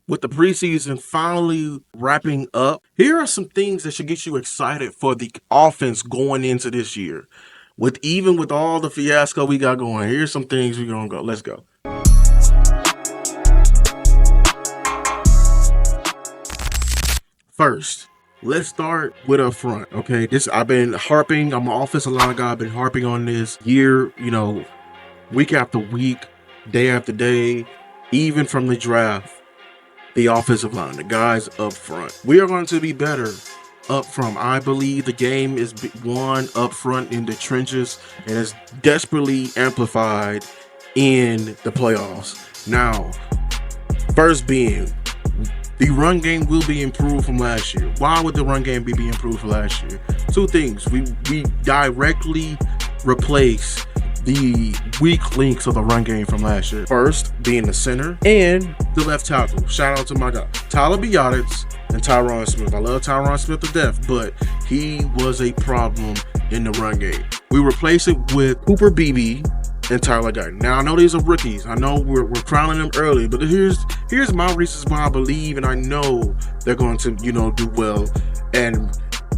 with the preseason finally wrapping up, here are some things that should get you excited for the offense going into this year. With all the fiasco we got going, here's some things we're gonna go. Let's go. First, let's start with up front. Okay, this I've been harping. I'm an offensive line guy. I've been harping on this year. Week after week, day after day, even from the draft. The offensive line, the guys up front. We are going to be better up front. I believe the game is won up front in the trenches and is desperately amplified in the playoffs. Now, first being, the run game will be improved from last year. Why would the run game be improved from last year? Two things. We directly replace the weak links of the run game from last year. First, being the center and the left tackle. Shout out to my guy, Tyler Biadasz and Tyron Smith. I love Tyron Smith to death, but he was a problem in the run game. We replace it with Cooper Beebe and Tyler Guyton. Now, I know these are rookies. I know we're crowning them early, but here's my reasons why I believe and I know they're going to, do well and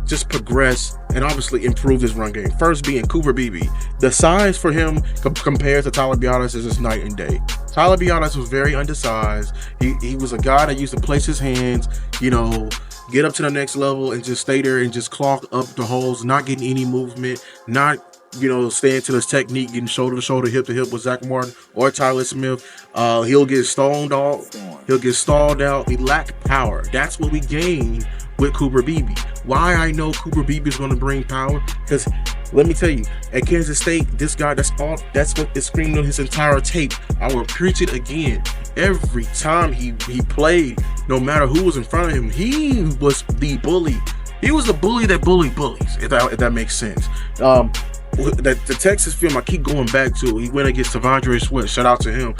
just progress and obviously improve his run game. First being Cooper Beebe. The size for him compared to Tyler Biadasz is just night and day. Tyler Biadasz was very undersized. He was a guy that used to place his hands, get up to the next level and just stay there and just clog up the holes, not getting any movement, not staying to his technique, getting shoulder to shoulder, hip to hip with Zach Martin or Tyler Smith. He'll get stalled out. He'll get stalled out. He lacked power. That's what we gained with Cooper Beebe. Why I know Cooper Beebe is going to bring power? Because let me tell you, at Kansas State, this guy, that's what is screamed on his entire tape. I will preach it again. Every time he played, no matter who was in front of him, he was the bully. He was the bully that bullied bullies, if that makes sense. The Texas film I keep going back to, he went against Devondre Sweat. Shout out to him.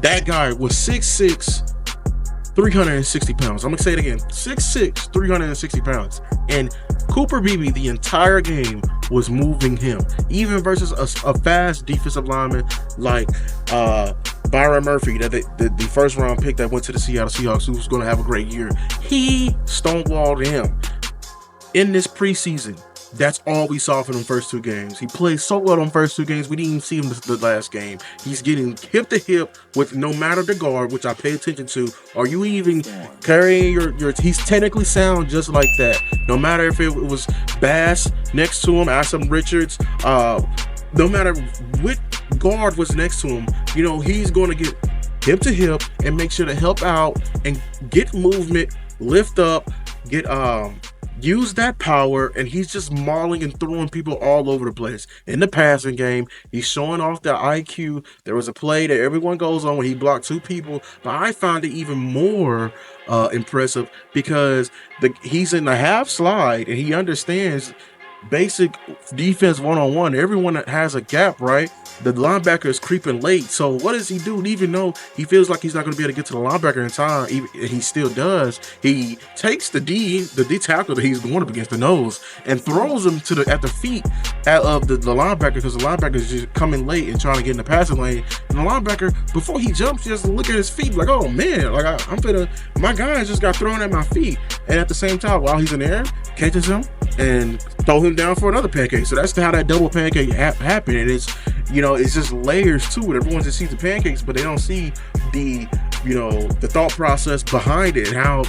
That guy was 6'6", 360 pounds. I'm going to say it again. 6'6", 360 pounds. And Cooper Beebe, the entire game, was moving him. Even versus a fast defensive lineman like Byron Murphy, the first round pick that went to the Seattle Seahawks, who was going to have a great year. He stonewalled him. In this preseason, that's all we saw from the first two games. He played so well on first two games, we didn't even see him the last game. He's getting hip to hip with no matter the guard, which I pay attention to. Are you even carrying your he's technically sound just like that. No matter if it was Bass next to him, Asim Richards, no matter what guard was next to him, he's going to get hip to hip and make sure to help out and get movement, lift up, get use that power, and he's just mauling and throwing people all over the place. In the passing game, he's showing off the IQ. There was a play that everyone goes on when he blocked two people, but I found it even more impressive because he's in the half slide and he understands basic defense one-on-one. Everyone that has a gap, right? The linebacker is creeping late. So what does he do? Even though he feels like he's not going to be able to get to the linebacker in time, he still does. He takes the D tackle that he's going up against the nose and throws him at the feet of the linebacker, because the linebacker is just coming late and trying to get in the passing lane. And the linebacker, before he jumps, he just look at his feet like, oh man, like my guy just got thrown at my feet. And at the same time, while he's in the air, catches him and throw him down for another pancake. So that's how that double pancake happened. And it's just layers to it. Everyone just sees the pancakes, but they don't see the thought process behind it and how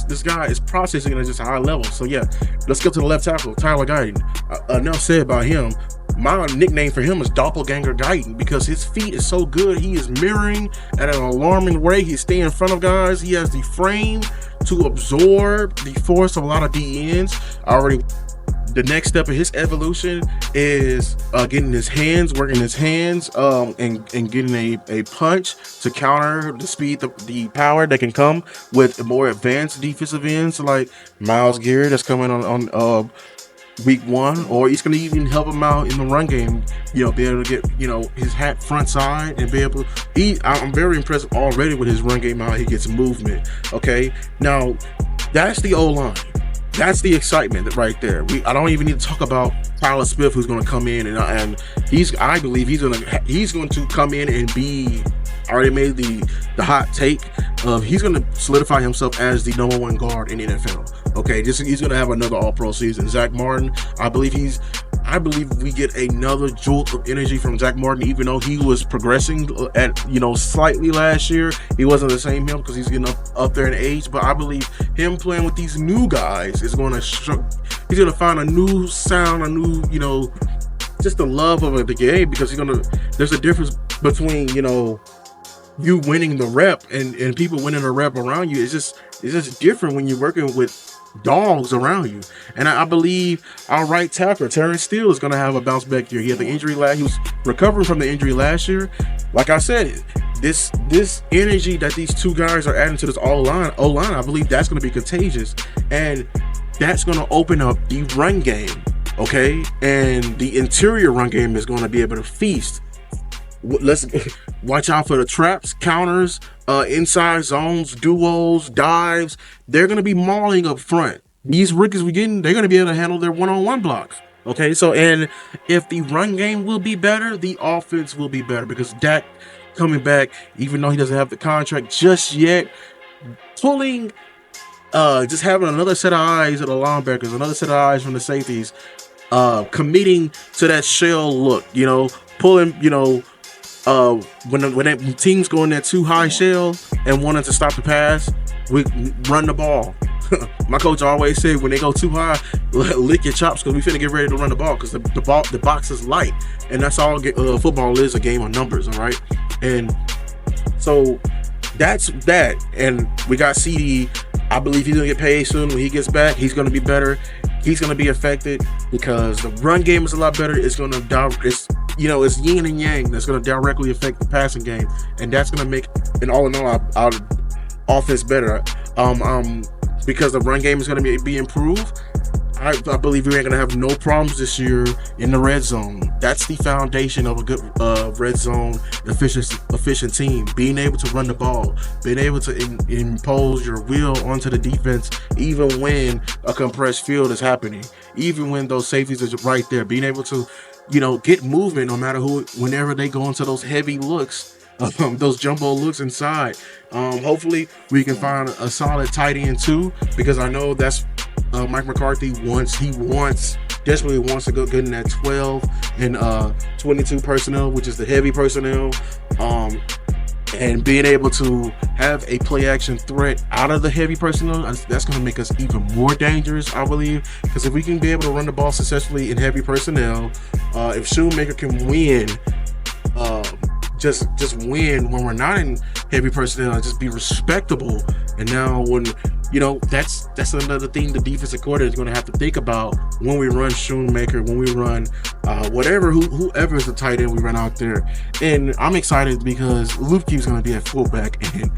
this guy is processing it at just a high level. So yeah, let's go to the left tackle, Tyler Guyton. Enough said about him. My nickname for him is Doppelganger Guyton because his feet is so good. He is mirroring at an alarming rate. He's staying in front of guys. He has the frame to absorb the force of a lot of DNs. The next step of his evolution is working his hands, and getting a punch to counter the speed, the power that can come with more advanced defensive ends like Myles Garrett that's coming on week one, or he's going to even help him out in the run game, be able to get, his hat front side and be able to, I'm very impressed already with his run game, how he gets movement. Okay. Now that's the O-line. That's the excitement right there. I don't even need to talk about Tyler Smith, who's going to come in and I believe he's going to come in and be already made the hot take of he's going to solidify himself as the number one guard in the NFL. Okay, he's going to have another All-Pro season. Zach Martin, I believe we get another jolt of energy from Zach Martin, even though he was progressing at slightly last year. He wasn't the same him because he's getting up there in age. But I believe him playing with these new guys is going to he's going to find a new sound, a new just the love of the game, because there's a difference between you winning the rep and people winning the rep around you. It's just different when you're working with dogs around you. And I believe our right tackle Terrence Steele is going to have a bounce back year. He had the injury he was recovering from the injury last year. Like I said, this energy that these two guys are adding to this O-line, I believe that's going to be contagious, and that's going to open up the run game. Okay, and the interior run game is going to be able to feast. Let's watch out for the traps, counters, inside zones, duos, dives. They're going to be mauling up front. These rookies we're getting, they're going to be able to handle their one-on-one blocks. Okay, so and if the run game will be better, the offense will be better, because Dak coming back, even though he doesn't have the contract just yet, pulling, just having another set of eyes at the linebackers, another set of eyes from the safeties, committing to that shell look, pulling, when teams go in that too high shell and wanting to stop the pass, we run the ball. My coach always said, when they go too high, lick your chops, because we finna get ready to run the ball, because the box is light, and that's all football is, a game of numbers. All right, and so that's that. And we got CeeDee. I believe he's gonna get paid soon. When he gets back, he's gonna be better. He's gonna be affected because the run game is a lot better. It's it's yin and yang. That's gonna directly affect the passing game, and that's gonna make, and all in all, our offense better. Because the run game is gonna be improved. I believe we ain't gonna have no problems this year in the red zone. That's the foundation of a good red zone efficient team. Being able to run the ball, being able to impose your will onto the defense, even when a compressed field is happening, even when those safeties are right there. Being able to, get movement no matter whenever they go into those heavy looks. Those jumbo looks inside. Hopefully we can find a solid tight end too, because I know that's Mike McCarthy desperately wants to go good in that 12 and 22 personnel, which is the heavy personnel, and being able to have a play action threat out of the heavy personnel, that's going to make us even more dangerous, I believe, because if we can be able to run the ball successfully in heavy personnel, if Shoemaker can win, just win when we're not in heavy personnel and just be respectable. And now when that's another thing the defensive coordinator is going to have to think about when we run Shoemaker, when we run whoever is the tight end we run out there. And I'm excited because Luke's going to be at fullback, and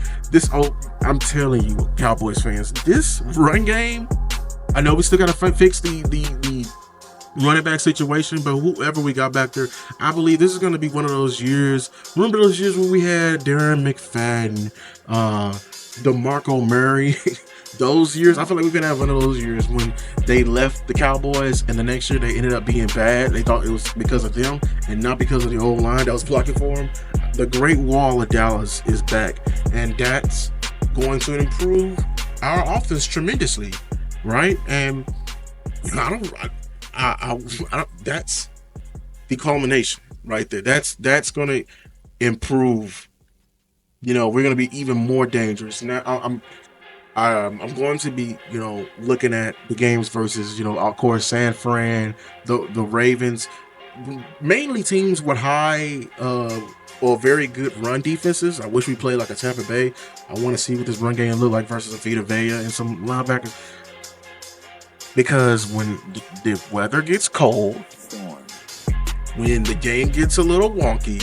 I'm telling you, Cowboys fans, this run game, I know we still got to fix the running back situation, but whoever we got back there, I believe this is going to be one of those years. Remember those years when we had Darren McFadden, DeMarco Murray? Those years, I feel like we're going to have one of those years when they left the Cowboys and the next year they ended up being bad. They thought it was because of them and not because of the old line that was blocking for them. The Great Wall of Dallas is back, and that's going to improve our offense tremendously, right? And that's the culmination right there. That's going to improve. We're going to be even more dangerous. Now I'm going to be, looking at the games versus, of course, San Fran, the Ravens, mainly teams with high or very good run defenses. I wish we played like a Tampa Bay. I want to see what this run game look like versus a Vita Vea and some linebackers. Because when the weather gets cold, when the game gets a little wonky,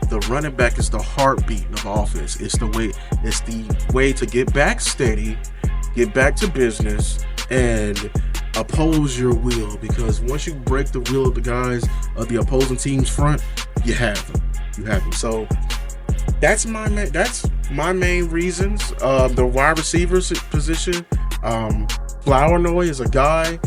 the running back is the heartbeat of offense. It's the way to get back steady, get back to business, and oppose your will. Because once you break the will of the guys of the opposing team's front, you have them. So that's my main reasons. The wide receivers position. Flournoy is a guy.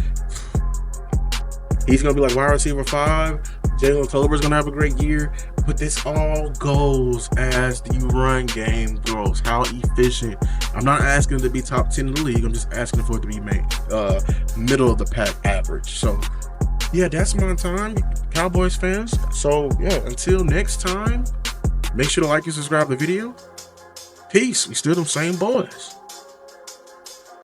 He's gonna be like wide receiver 5. Jalen Tolbert's gonna have a great year. But this all goes as the run game grows. How efficient. I'm not asking it to be top 10 in the league. I'm just asking for it to be made middle of the pack average. So yeah, that's my time, Cowboys fans. So yeah, until next time, make sure to like and subscribe to the video. Peace. We still them same boys.